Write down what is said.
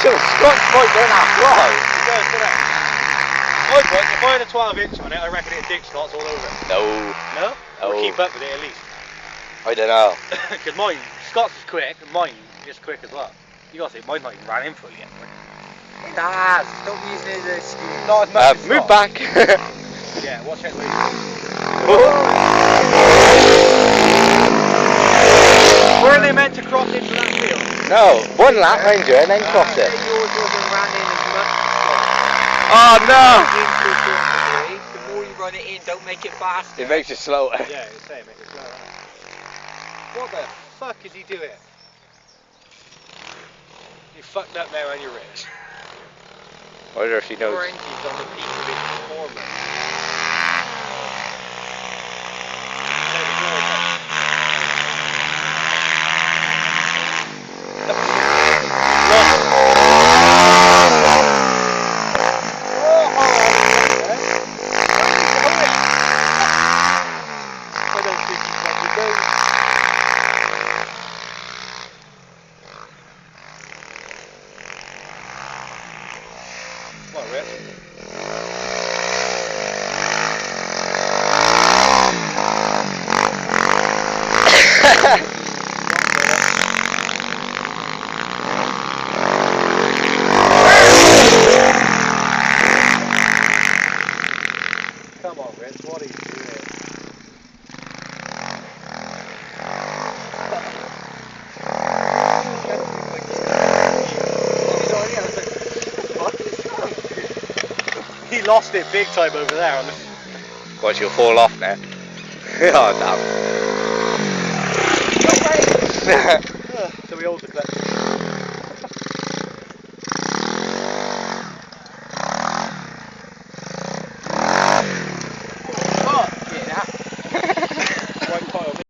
Scott's quite good after all. It does, doesn't it? If I had a 12-inch on it, I reckon it'd dig Scots all over it. No. No? Or keep up with it at least. I don't know. Because mine, Scots is quick, and mine is quick as well. You gotta say, mine's not even ran in fully yet. It has. Stop using it as an excuse. Not as much as Move Scots. back. Yeah, watch it. Weren't they meant to cross into that field? No, one lap round you and then cross it. Yours wasn't ran in as much as Oh no! the more you run it in, don't make it faster. It makes it slower. Yeah, it's saying make it slow. What the fuck is he doing? You fucked up there on your wrist. I wonder if she knows. Your engine's on the peak of its performance. Come on, Rip. Come on, Rich, what are you doing? He lost it big time over there on the... Well, she'll fall off now. Oh damn. So we hold the clutch.